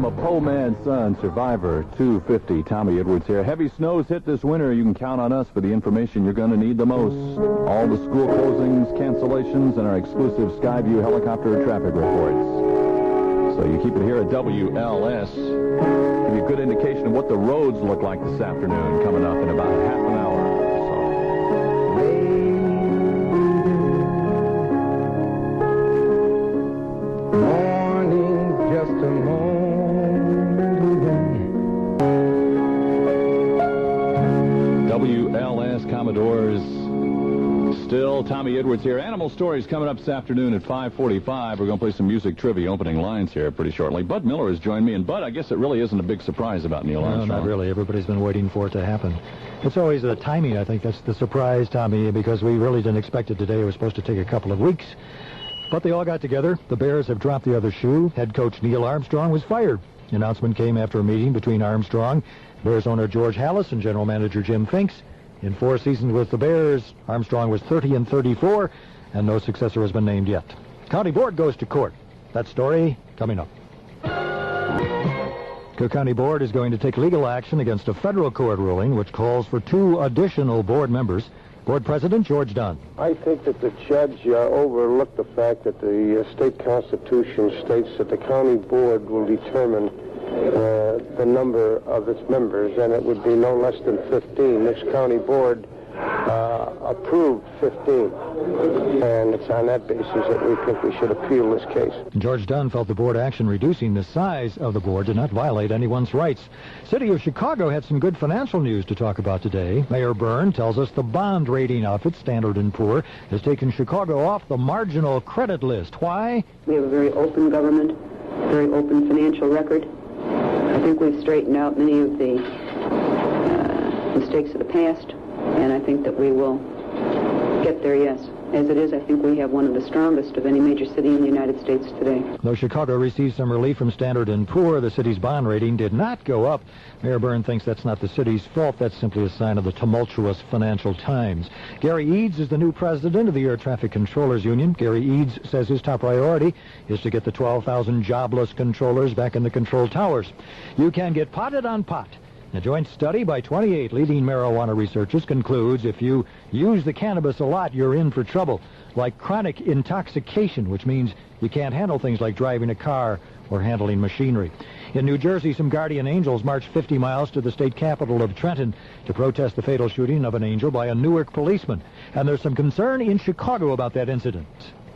a po' man's son, Survivor 250. Tommy Edwards here. Heavy snows hit this winter. You can count on us for the information you're going to need the most. All the school closings, cancellations, and our exclusive Skyview helicopter traffic reports. So you keep it here at WLS. Give you a good indication of what the roads look like this afternoon coming up in about half an hour or so. Just a moment away. WLS Commodores. Still Tommy Edwards here. Animal Stories coming up this afternoon at 5:45. We're going to play some music trivia opening lines here pretty shortly. Bud Miller has joined me. And Bud, I guess it really isn't a big surprise about Neil Armstrong. No, not really. Everybody's been waiting for it to happen. It's always the timing, I think. That's the surprise, Tommy, because we really didn't expect it today. It was supposed to take a couple of weeks. But they all got together. The Bears have dropped the other shoe. Head coach Neil Armstrong was fired. The announcement came after a meeting between Armstrong, Bears owner George Halas, and general manager Jim Finks. In 4 seasons with the Bears, Armstrong was 30-34, and no successor has been named yet. County Board goes to court. That story coming up. Cook County Board is going to take legal action against a federal court ruling which calls for 2 additional board members. Board President George Dunn. I think that the judge overlooked the fact that the state constitution states that the county board will determine the number of its members, and it would be no less than 15. This county board approved 15, and it's on that basis that we think we should appeal this case. George Dunn felt the board action reducing the size of the board did not violate anyone's rights. City of Chicago had some good financial news to talk about today. Mayor Byrne tells us the bond rating outfit Standard & Poor has taken Chicago off the marginal credit list. Why? We have a very open government, very open financial record. I think we've straightened out many of the mistakes of the past, and I think that we will get there, yes. As it is, I think we have one of the strongest of any major city in the United States today. Though Chicago received some relief from Standard & Poor, the city's bond rating did not go up. Mayor Byrne thinks that's not the city's fault. That's simply a sign of the tumultuous financial times. Gary Eads is the new president of the Air Traffic Controllers Union. Gary Eads says his top priority is to get the 12,000 jobless controllers back in the control towers. You can get potted on pot. A joint study by 28 leading marijuana researchers concludes if you use the cannabis a lot, you're in for trouble, like chronic intoxication, which means you can't handle things like driving a car or handling machinery. In New Jersey, some guardian angels marched 50 miles to the state capital of Trenton to protest the fatal shooting of an angel by a Newark policeman. And there's some concern in Chicago about that incident.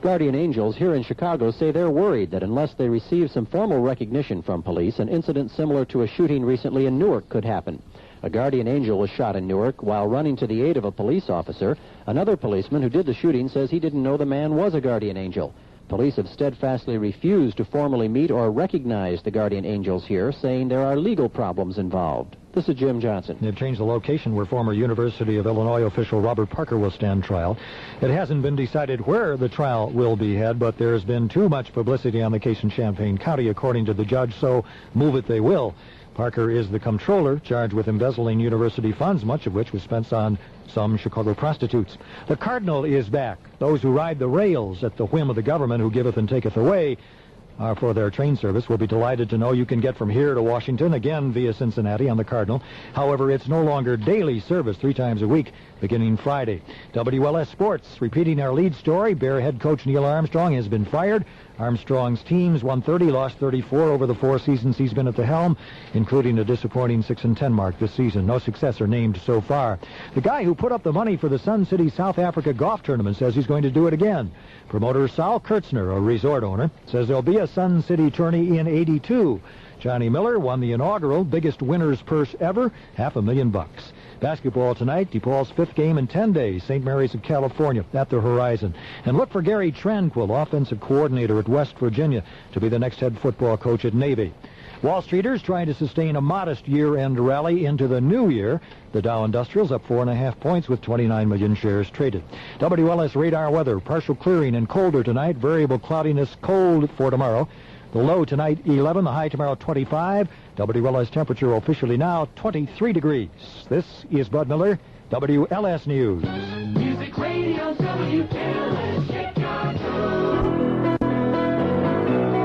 Guardian angels here in Chicago say they're worried that unless they receive some formal recognition from police, an incident similar to a shooting recently in Newark could happen. A guardian angel was shot in Newark while running to the aid of a police officer. Another policeman who did the shooting says he didn't know the man was a guardian angel. Police have steadfastly refused to formally meet or recognize the guardian angels here, saying there are legal problems involved. This is Jim Johnson. They've changed the location where former University of Illinois official Robert Parker will stand trial. It hasn't been decided where the trial will be had, but there's been too much publicity on the case in Champaign County, according to the judge, so move it they will. Parker is the comptroller charged with embezzling university funds, much of which was spent on some Chicago prostitutes. The Cardinal is back. Those who ride the rails at the whim of the government who giveth and taketh away for their train service will be delighted to know you can get from here to Washington, again via Cincinnati on the Cardinal. However, it's no longer daily service 3 times a week, beginning Friday. WLS Sports, repeating our lead story, Bear head coach Neil Armstrong has been fired. Armstrong's teams won 30, lost 34 over the 4 seasons he's been at the helm, including a disappointing 6-10 mark this season. No successor named so far. The guy who put up the money for the Sun City South Africa golf tournament says he's going to do it again. Promoter Sal Kurtzner, a resort owner, says there'll be a Sun City tourney in '82. Johnny Miller won the inaugural biggest winner's purse ever, $500,000. Basketball tonight, DePaul's 5th game in 10 days, St. Mary's of California at the horizon. And look for Gary Tranquil, offensive coordinator at West Virginia, to be the next head football coach at Navy. Wall Streeters trying to sustain a modest year-end rally into the new year. The Dow Industrial's up 4.5 points with 29 million shares traded. WLS radar weather, partial clearing and colder tonight, variable cloudiness, cold for tomorrow. The low tonight, 11. The high tomorrow, 25. WLS temperature officially now, 23 degrees. This is Bud Miller, WLS News. Music Radio WLS Chicago.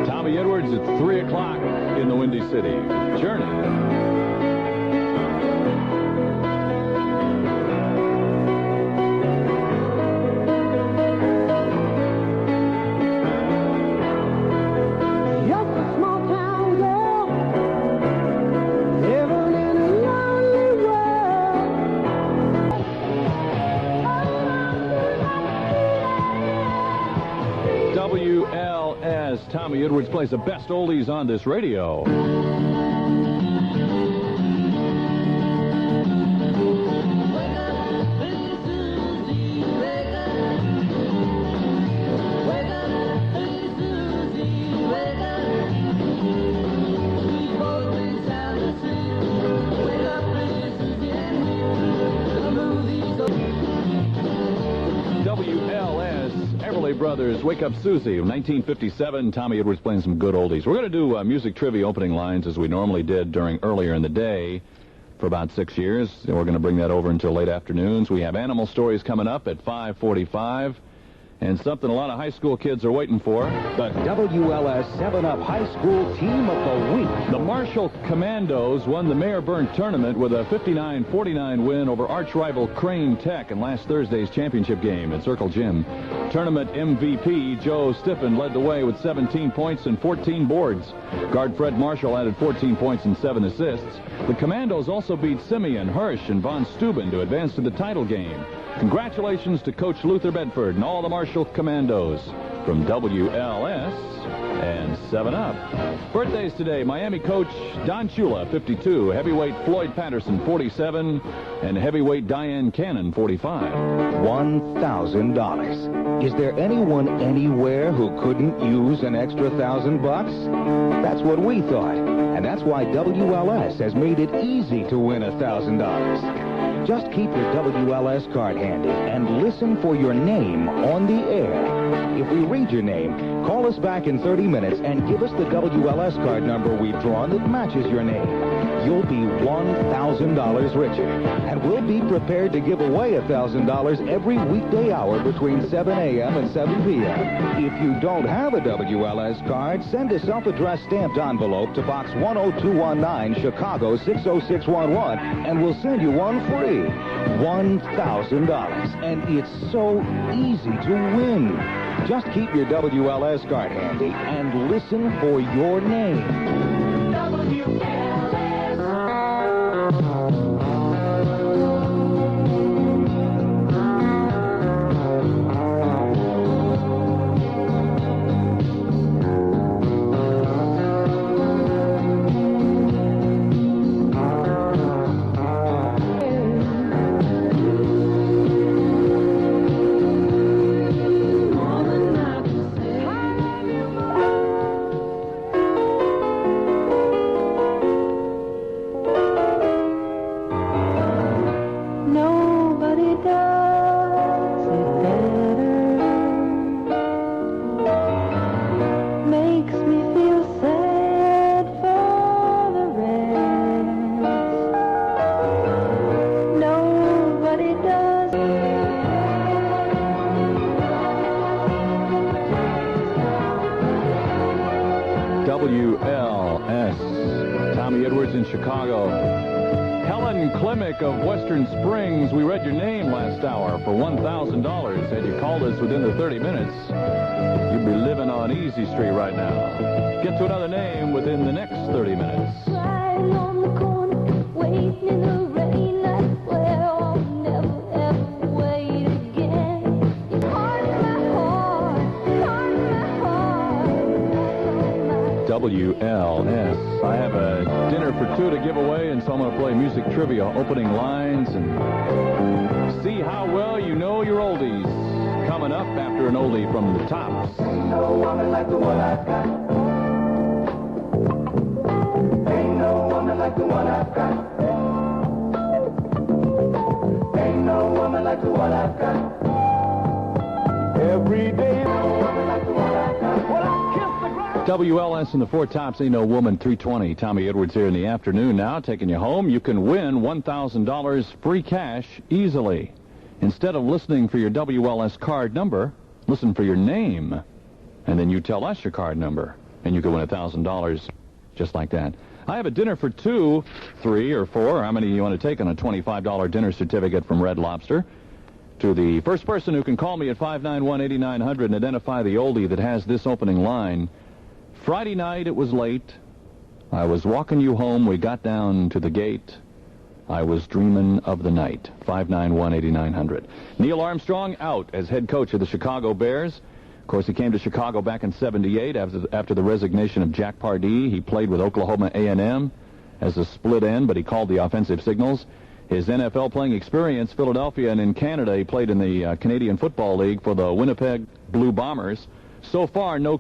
Tommy Edwards at 3 o'clock. in the Windy City. Journey. WLS. Tommy Edwards plays the best oldies on this radio. WLS, Everly Brothers, Wake Up Susie. 1957, Tommy Edwards playing some good oldies. We're going to do music trivia opening lines as we normally did earlier in the day for about 6 years. And we're going to bring that over until late afternoons. We have animal stories coming up at 5:45. And something a lot of high school kids are waiting for. The WLS 7-Up High School Team of the Week. The Marshall Commandos won the Mayor Byrne tournament with a 59-49 win over arch-rival Crane Tech in last Thursday's championship game at Circle Gym. Tournament MVP Joe Stiffen led the way with 17 points and 14 boards. Guard Fred Marshall added 14 points and 7 assists. The Commandos also beat Simeon, Hirsch, and Von Steuben to advance to the title game. Congratulations to Coach Luther Bedford and all the Marshall Commandos from WLS and 7-Up. Birthdays today, Miami coach Don Shula, 52, heavyweight Floyd Patterson, 47, and heavyweight Diane Cannon, 45. $1,000. Is there anyone anywhere who couldn't use an extra $1,000? That's what we thought, and that's why WLS has made it easy to win $1,000. Just keep your WLS card handy and listen for your name on the air. If we read your name, call us back in 30 minutes and give us the WLS card number we've drawn that matches your name. You'll be $1,000 richer, and we'll be prepared to give away $1,000 every weekday hour between 7 a.m. and 7 p.m. If you don't have a WLS card, send a self-addressed stamped envelope to Box 10219, Chicago 60611, and we'll send you one free. $1,000, and it's so easy to win. Just keep your WLS card handy and listen for your name. WLS. Tommy Edwards in Chicago. Helen Klimek of Western Springs. We read your name last hour for $1,000. Had you called us within the 30 minutes, you'd be living on Easy Street right now. Get to another name within the next 30 minutes. Riding on the corner, waiting in the rain, I swear I'll never ever wait again. It's hard in my heart, hard in my heart. WLS. I have a dinner for two to give away, and so I'm going to play music trivia opening lines and see how well you know your oldies. Coming up after an oldie from the Tops. Ain't no woman like the one I've got. Ain't no woman like the one I've got. Ain't no woman like the one I've got. Every day, no woman like the one I've got. Well, I kiss the ground. WLS and the Four Tops, Ain't No Woman, 320. Tommy Edwards here in the afternoon now, taking you home. You can win $1,000 free cash easily. Instead of listening for your WLS card number, listen for your name. And then you tell us your card number, and you can win $1,000. just like that. I have a dinner for 2, 3, or 4, how many you want to take on a $25 dinner certificate from Red Lobster. To the first person who can call me at 591-8900 and identify the oldie that has this opening line. Friday night, it was late. I was walking you home. We got down to the gate. I was dreaming of the night. 591-8900. Neil Armstrong out as head coach of the Chicago Bears. Of course, he came to Chicago back in '78 after the resignation of Jack Pardee. He played with Oklahoma A&M as a split end, but he called the offensive signals. His NFL playing experience, Philadelphia, and in Canada, he played in the Canadian Football League for the Winnipeg Blue Bombers. So far, no